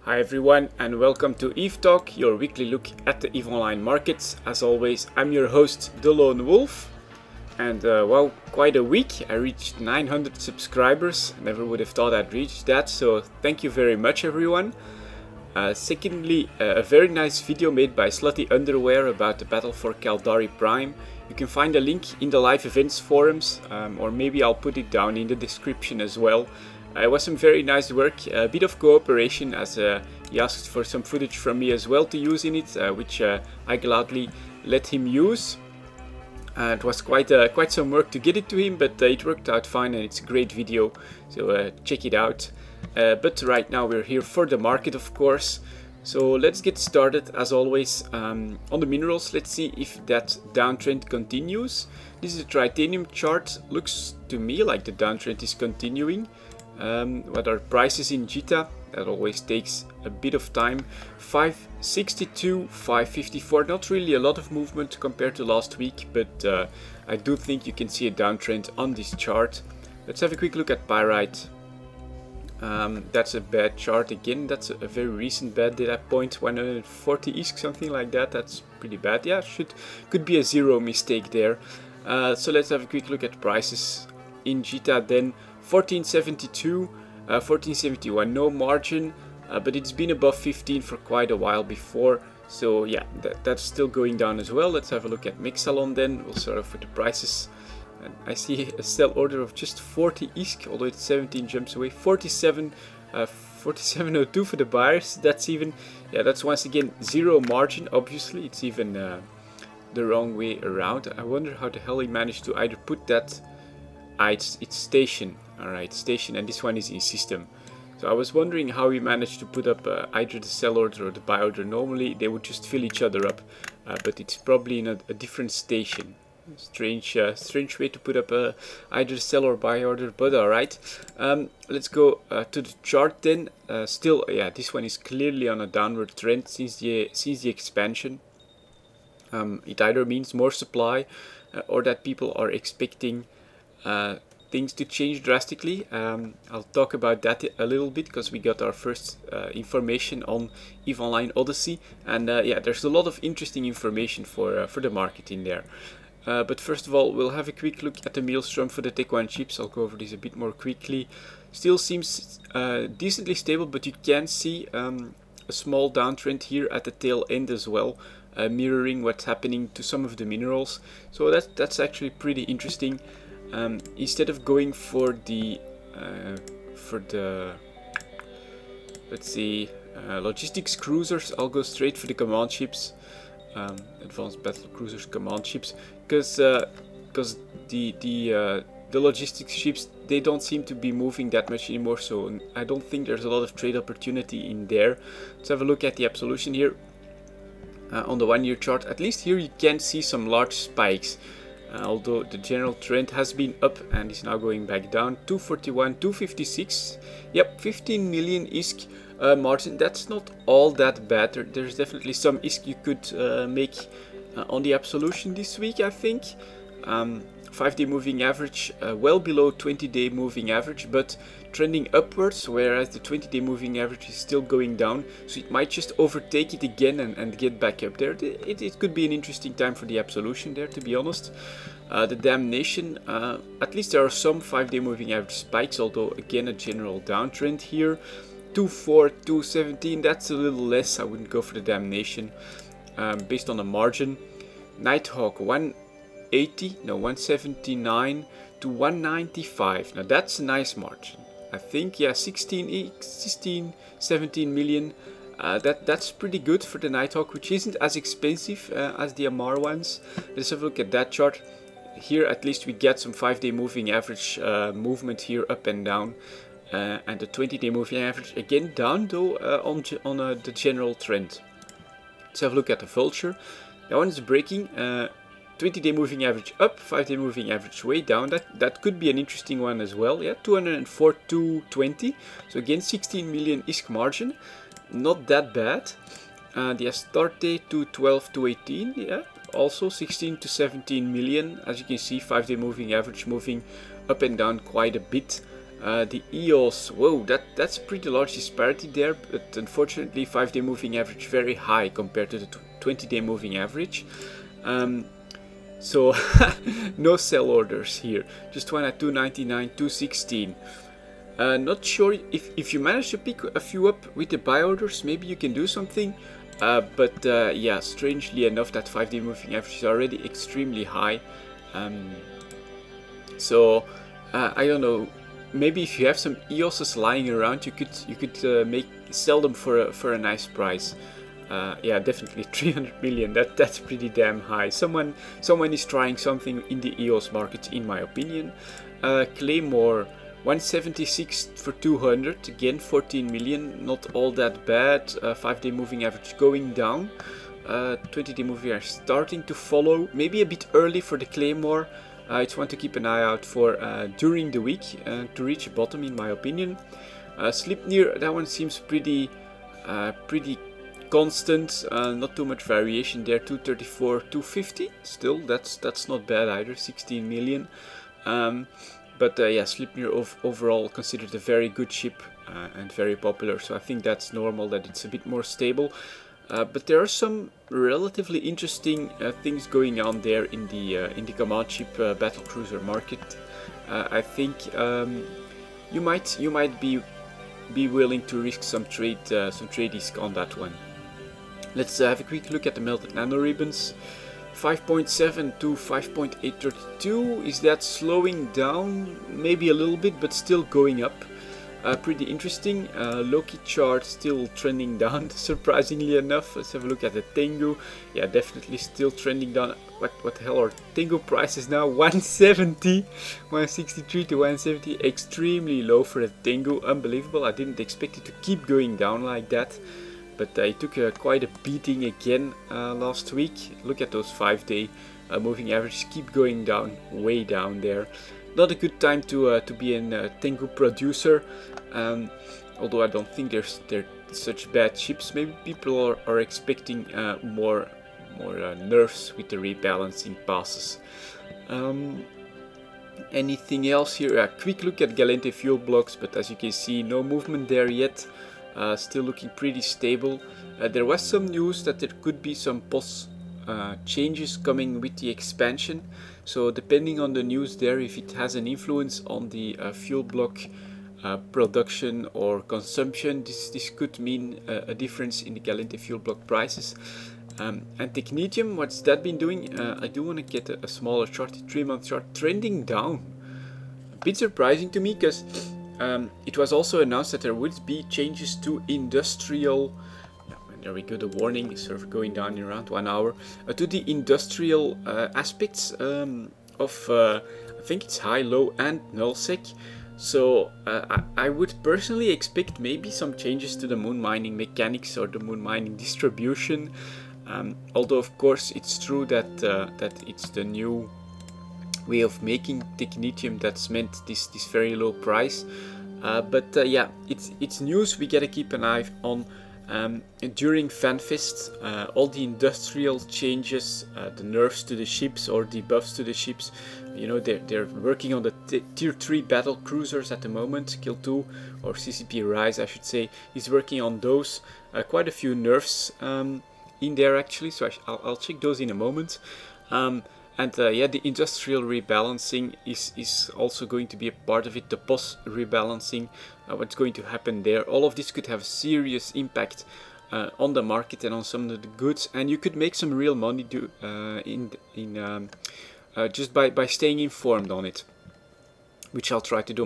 Hi everyone and welcome to EVE Talk, your weekly look at the EVE Online markets. As always, I'm your host, delonewolf. And well, quite a week. I reached 900 subscribers. I never would have thought I'd reach that, so thank you very much everyone. Secondly, a very nice video made by Slutty Underwear about the battle for Caldari Prime. You can find a link in the live events forums, or maybe I'll put it down in the description as well. It was some very nice work, a bit of cooperation as he asked for some footage from me as well to use in it, which I gladly let him use. It was quite some work to get it to him, but it worked out fine and it's a great video, so check it out. But right now we're here for the market, of course. So let's get started as always on the minerals. Let's see if that downtrend continues. This is a titanium chart. Looks to me like the downtrend is continuing. What are prices in JITA? That always takes a bit of time. 562, 554, not really a lot of movement compared to last week, but I do think you can see a downtrend on this chart. Let's have a quick look at pyrite. That's a bad chart again. That's a very recent bad data point, 140 ISK, something like that. That's pretty bad. Yeah, could be a zero mistake there. So let's have a quick look at prices in JITA then. 1472, 1471, no margin, but it's been above 15 for quite a while before, so yeah, that's still going down as well. Let's have a look at Mixalon then. We'll start off with the prices. And I see a sell order of just 40 ISK, although it's 17 jumps away. 4702 for the buyers. That's even, yeah, that's once again zero margin. Obviously it's even the wrong way around. I wonder how the hell he managed to either put that, it's station. Alright, station, and this one is in system. So I was wondering how he managed to put up either the sell order or the buy order. Normally they would just fill each other up, but it's probably in a different station. Strange way to put up either sell or buy order, but alright. Let's go to the chart then. Still, yeah, this one is clearly on a downward trend since the expansion. It either means more supply or that people are expecting things to change drastically. I'll talk about that a little bit because we got our first information on EVE Online Odyssey, and yeah, there's a lot of interesting information for the market in there. But first of all, we'll have a quick look at the Maelstrom for the Tech 1 chips. I'll go over this a bit more quickly. Still seems decently stable, but you can see a small downtrend here at the tail end as well, mirroring what's happening to some of the minerals. So that's actually pretty interesting. Instead of going for the let's see, logistics cruisers, I'll go straight for the command ships, advanced battle cruisers, command ships, because the logistics ships, they don't seem to be moving that much anymore, so I don't think there's a lot of trade opportunity in there. Let's have a look at the absolution here on the 1 year chart. At least here you can see some large spikes. Although the general trend has been up and is now going back down. 241, 256, yep, 15 million ISK margin. That's not all that bad. There's definitely some ISK you could make on the absolution this week, I think. 5-day moving average well below 20-day moving average, but trending upwards, whereas the 20-day moving average is still going down, so it might just overtake it again and get back up there. It could be an interesting time for the absolution there, to be honest. The damnation, at least there are some 5-day moving average spikes, although again a general downtrend here. 2.4, 2.17, that's a little less. I wouldn't go for the damnation based on the margin. Nighthawk 179 to 195. Now that's a nice margin. I think, yeah, 16, 17 million. That's pretty good for the Nighthawk, which isn't as expensive as the Amar ones. Let's have a look at that chart. Here at least we get some 5-day moving average movement here up and down. And the 20-day moving average again down though on the general trend. Let's have a look at the Vulture. That one is breaking. 20-day moving average up, 5-day moving average way down. That could be an interesting one as well. Yeah, 204, 220. So again, 16 million ISK margin. Not that bad. The Astarte 212, 218. Yeah, also 16 to 17 million. As you can see, 5-day moving average moving up and down quite a bit. The EOS, whoa, that's pretty large disparity there, but unfortunately 5-day moving average very high compared to the 20-day moving average. So no sell orders here, just one at 299, 216. Not sure if you manage to pick a few up with the buy orders, maybe you can do something. But yeah, strangely enough, that 5-day moving average is already extremely high. So I don't know. Maybe if you have some EOSs lying around, you could sell them for a nice price. Yeah, definitely 300 million. That's pretty damn high. Someone is trying something in the EOS market, in my opinion. Claymore 176 for 200. Again, 14 million. Not all that bad. 5-day moving average going down. 20-day moving average starting to follow. Maybe a bit early for the Claymore. It's one to keep an eye out for during the week to reach a bottom, in my opinion. Sleipnir, that one seems pretty constant, not too much variation there. 234, 250. Still, that's not bad either. 16 million. But yeah, Sleipnir overall considered a very good ship and very popular. So I think that's normal that it's a bit more stable. But there are some relatively interesting things going on there in the command ship battle cruiser market. I think you might be willing to risk some trade risk on that one. Let's have a quick look at the melted nano ribbons. 5.7 to 5.832. Is that slowing down? Maybe a little bit, but still going up. Pretty interesting. Loki chart still trending down, surprisingly enough. Let's have a look at the Tengu. Yeah, definitely still trending down. What the hell are Tengu prices now? 170, 163 to 170. Extremely low for the Tengu. Unbelievable. I didn't expect it to keep going down like that. But it took quite a beating again last week. Look at those 5-day moving averages keep going down, way down there. Not a good time to be a Tengu producer, although I don't think they're such bad ships. Maybe people are expecting more nerfs with the rebalancing passes. Anything else here? A quick look at Galente fuel blocks, but as you can see, no movement there yet. Still looking pretty stable. There was some news that there could be some changes coming with the expansion. So depending on the news there, if it has an influence on the fuel block production or consumption, this could mean a difference in the Galente fuel block prices. And Technetium, what's that been doing? I do want to get a smaller chart, 3-month chart, trending down. A bit surprising to me, because it was also announced that there would be changes to industrial. There we go, the warning is sort of going down in around 1 hour. To the industrial aspects of, I think it's high, low and nullsec. So I would personally expect maybe some changes to the moon mining mechanics or the moon mining distribution. Although of course it's true that it's the new way of making technetium that's meant this very low price. But yeah, it's news we gotta keep an eye on. During FanFest, all the industrial changes, the nerfs to the ships or debuffs to the ships, you know, they're working on the tier 3 battle cruisers at the moment. Kill 2 or CCP Rise, I should say, is working on those. Quite a few nerfs in there actually, so I'll check those in a moment. And yeah, the industrial rebalancing is also going to be a part of it, the post rebalancing, what's going to happen there. All of this could have serious impact on the market and on some of the goods, and you could make some real money just by staying informed on it, which I'll try to do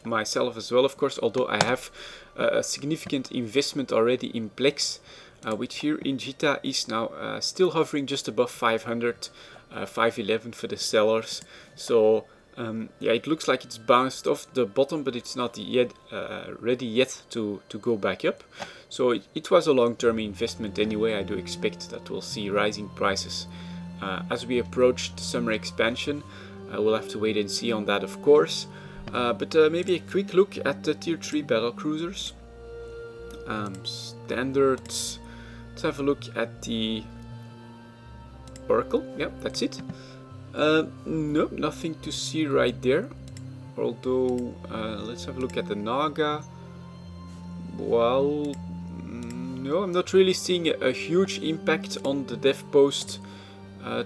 myself as well, of course, although I have a significant investment already in Plex, which here in Jita is now still hovering just above 500. 511 for the sellers. So yeah, it looks like it's bounced off the bottom, but it's not yet ready yet to go back up. So it was a long-term investment anyway. I do expect that we'll see rising prices as we approach the summer expansion. We'll have to wait and see on that, of course. But maybe a quick look at the tier 3 battle cruisers. Standards. Let's have a look at the Oracle. Yeah, that's it. No, nothing to see right there. although let's have a look at the Naga. Well, no, I'm not really seeing a huge impact on the dev post.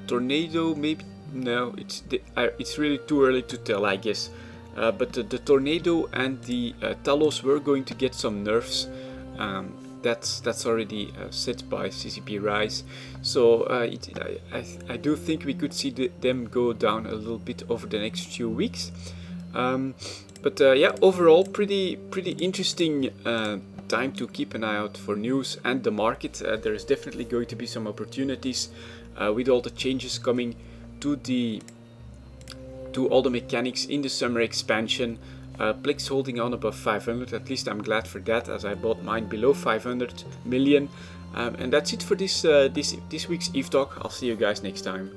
Tornado, maybe, no, it's really too early to tell, I guess. But the Tornado and the Talos were going to get some nerfs. That's already set by CCP Rise, so I do think we could see them go down a little bit over the next few weeks. But yeah, overall pretty interesting time to keep an eye out for news and the market. There is definitely going to be some opportunities with all the changes coming to all the mechanics in the summer expansion. Plex holding on above 500, at least I'm glad for that, as I bought mine below 500 million. And that's it for this week's Eve Talk. I'll see you guys next time.